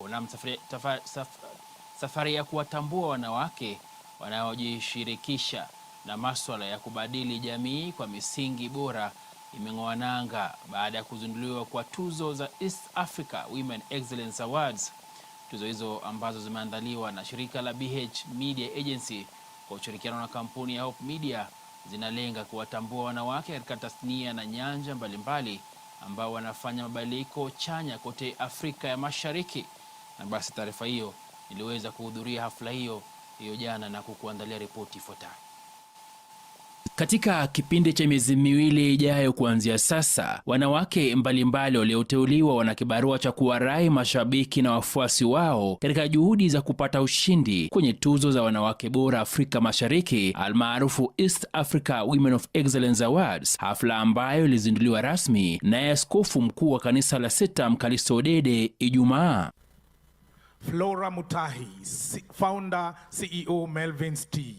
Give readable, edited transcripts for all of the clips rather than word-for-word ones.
Na safari ya kuwatambua wanawake wanaojishirikisha na masuala ya kubadili jamii kwa misingi bora imeng'oa nanga baada ya kuzinduliwa kwa tuzo za East Africa Women Excellence Awards. Tuzo hizo ambazo zimeandaliwa na shirika la BH Media Agency kwa ushirikiano na kampuni ya Hope Media zinalenga kuwatambua wanawake katika tasnia na nyanja mbalimbali ambao wanafanya mabadiliko chanya kote Afrika ya Mashariki. Na basi taarifa hiyo iliweza kuhudhuria hafla hiyo jana na kukuandalia ripoti ifuatayo. Katika kipindi cha miezi miwili ijayo kuanzia sasa, wanawake mbalimbali walioteuliwa wana kibarua cha kuwarai mashabiki na wafuasi wao katika juhudi za kupata ushindi kwenye tuzo za wanawake bora Afrika Mashariki almaarufu East Africa Women of Excellence Awards, hafla ambayo ilizinduliwa rasmi naye askofu mkuu wa kanisa la Seta Mkalisto Odede Ijumaa. Flora Mutahi, founder CEO Melvin's Tea.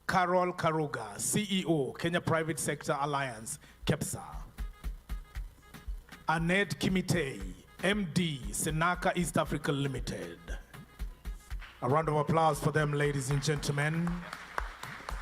Carol Karuga, CEO Kenya Private Sector Alliance, KEPSA. Annette Kimitei, MD Senaka East Africa Limited. A round of applause for them, ladies and gentlemen.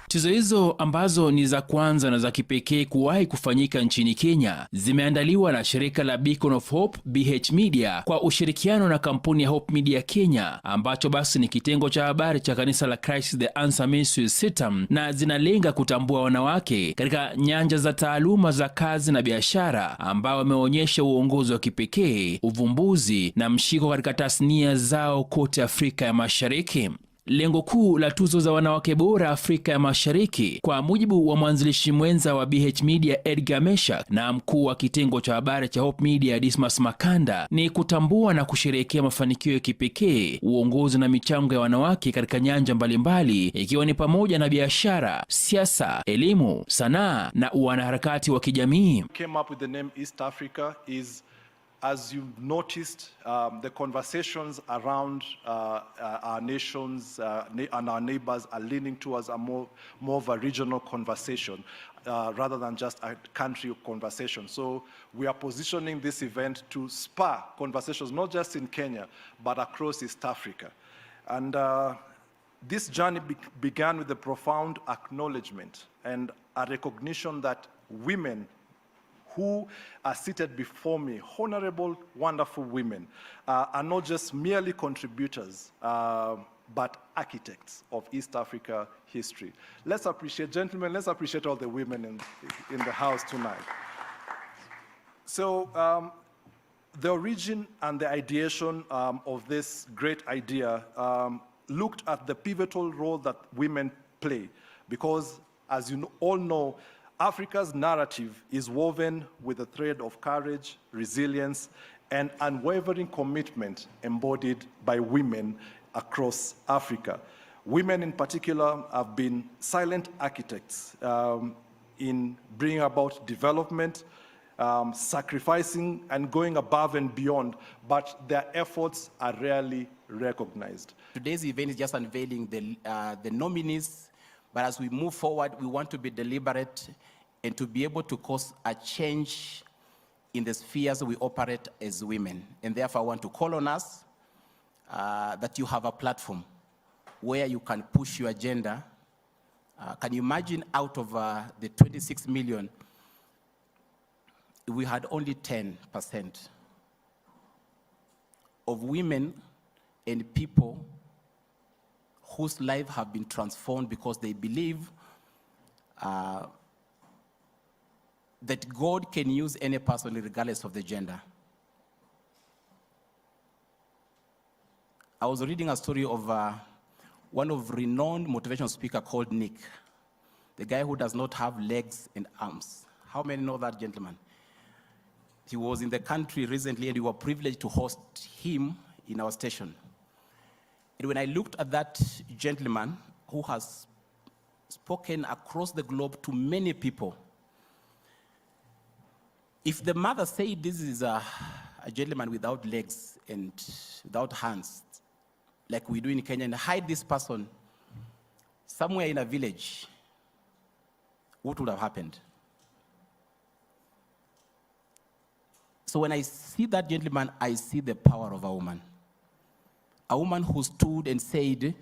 Tuzo hizo ambazo ni za kwanza na za kipekee kuwahi kufanyika nchini Kenya zimeandaliwa na shirika la Beacon of Hope BH Media kwa ushirikiano na kampuni ya Hope Media Kenya, ambacho basi ni kitengo cha habari cha kanisa la Christ the Answer Ministries SETAM, na zinalenga kutambua wanawake katika nyanja za taaluma za kazi na biashara ambao wameonyesha uongozi wa kipekee, uvumbuzi na mshiko katika tasnia zao kote Afrika ya Mashariki. Lengo kuu la tuzo za wanawake bora Afrika ya Mashariki, kwa mujibu wa mwanzilishi mwenza wa BH Media Edgar Meshak na mkuu wa kitengo cha habari cha Hope Media Dismas Makanda, ni kutambua na kusherehekea mafanikio ya kipekee, uongozi na michango ya wanawake katika nyanja mbalimbali, ikiwa ni pamoja na biashara, siasa, elimu, sanaa na wanaharakati wa kijamii. Came up with the name East Africa is, as you've noticed, the conversations around our nations and our neighbors are leaning towards a more of a regional conversation rather than just a country conversation. So we are positioning this event to spur conversations not just in Kenya but across East Africa. And this journey began with a profound acknowledgement and a recognition that women who are seated before me, honorable, wonderful women, are not just merely contributors, but architects of East Africa history. Let's appreciate, gentlemen, let's appreciate all the women in the house tonight. So the origin and the ideation of this great idea looked at the pivotal role that women play, because as you all know, Africa's narrative is woven with a thread of courage, resilience, and unwavering commitment embodied by women across Africa. Women in particular have been silent architects in bringing about development, sacrificing and going above and beyond, but their efforts are rarely recognized. Today's event is just unveiling the nominees. But as we move forward, we want to be deliberate and to be able to cause a change in the spheres we operate as women. And therefore, I want to call on us that you have a platform where you can push your agenda. Can you imagine out of the 26 million, we had only 10% of women and people whose lives have been transformed because they believe that God can use any person regardless of the gender. I was reading a story of one of renowned motivational speaker called Nick, the guy who does not have legs and arms. How many know that gentleman? He was in the country recently and we were privileged to host him in our station. And when I looked at that gentleman who has spoken across the globe to many people, if the mother said this is a gentleman without legs and without hands, like we do in Kenya, and hide this person somewhere in a village, what would have happened? So when I see that gentleman, I see the power of a woman. A woman who stood and said,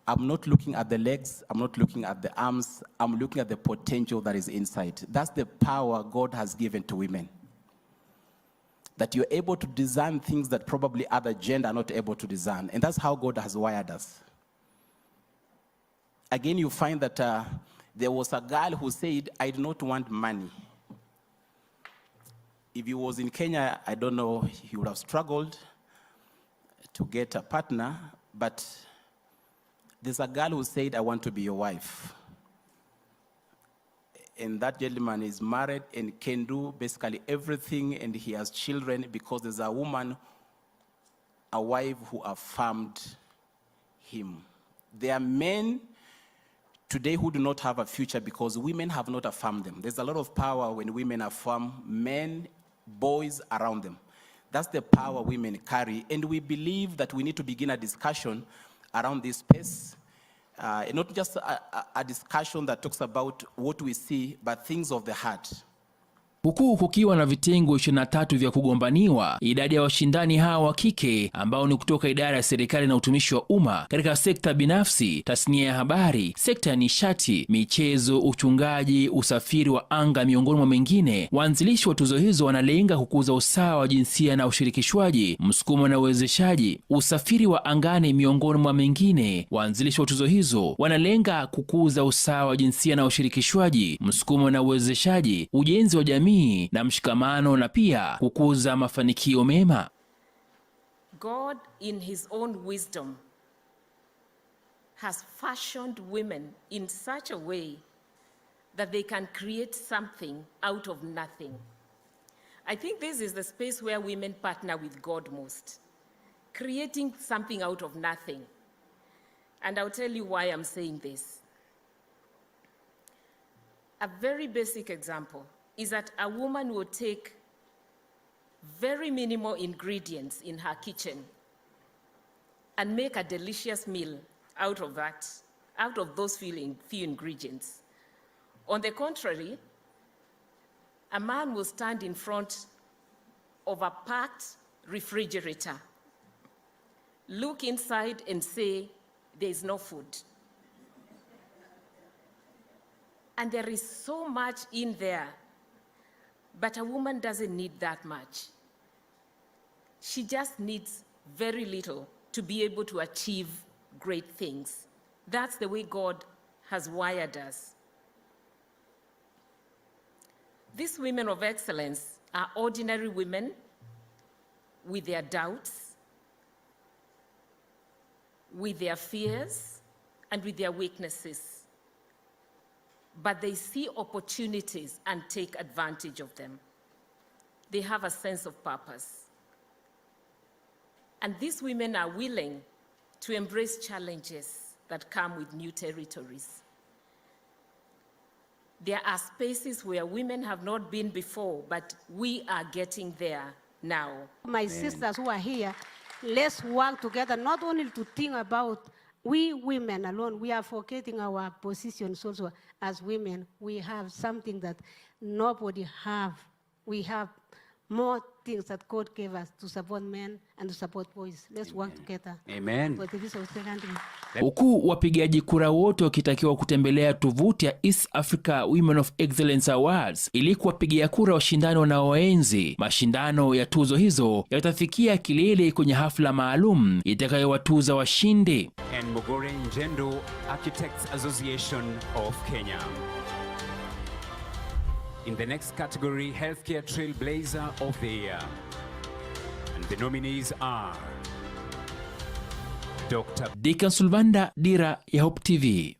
I'm not looking at the legs, I'm not looking at the arms, I'm looking at the potential that is inside. That's the power God has given to women. That you're able to design things that probably other gender are not able to design. And that's how God has wired us. Again, you find that there was a girl who said, I do not want money. If he was in Kenya, I don't know, he would have struggled to get a partner, but there's a girl who said, I want to be your wife. And that gentleman is married and can do basically everything, and he has children because there's a woman, a wife who affirmed him. There are men today who do not have a future because women have not affirmed them. There's a lot of power when women affirm men, boys around them. That's the power women carry, and we believe that we need to begin a discussion around this space, not just a discussion that talks about what we see, but things of the heart. Huku kukiwa na vitengo 23 vya kugombaniwa, idadi ya washindani hawa wa kike ambao ni kutoka idara ya serikali na utumishi wa umma katika sekta binafsi, tasnia ya habari, sekta ya nishati, michezo, uchungaji, usafiri wa anga miongoni mwa mengine. Waanzilishi wa tuzo hizo wanalenga kukuza usawa wa jinsia na ushirikishwaji, msukumo na uwezeshaji, usafiri wa angani miongoni mwa mengine. Waanzilishi wa tuzo hizo wanalenga kukuza usawa wa jinsia na ushirikishwaji, msukumo na uwezeshaji, ujenzi wa jamii na mshikamano, na pia kukuza mafanikio mema. God in his own wisdom has fashioned women in such a way that they can create something out of nothing. I think this is the space where women partner with God most, creating something out of nothing. And I'll tell you why I'm saying this. A very basic example is that a woman will take very minimal ingredients in her kitchen and make a delicious meal out of that, out of those few ingredients. On the contrary, a man will stand in front of a packed refrigerator, look inside and say, there is no food. And there is so much in there, but a woman doesn't need that much. She just needs very little to be able to achieve great things. That's the way God has wired us. These women of excellence are ordinary women with their doubts, with their fears, and with their weaknesses. But they see opportunities and take advantage of them. They have a sense of purpose. And these women are willing to embrace challenges that come with new territories. There are spaces where women have not been before, but we are getting there now. My sisters who are here, let's work together, not only to think about we women alone. We are forgetting our positions also as women. We have something that nobody have. We have more things that God gave us to support men and to support boys. Let's work together. Amen. Huku wapigaji kura wote wakitakiwa kutembelea tovuti ya East Africa Women of Excellence Awards ili kuwapigia kura washindani wanaoenzi. Mashindano ya tuzo hizo yatafikia kilele kwenye hafla maalum itakayowatuza washindi. And Mogore Njendo Architects Association of Kenya. In the next category, Healthcare Trailblazer of the Year. And the nominees are Dr. Deacon Sulvanda, Dira ya Hope TV.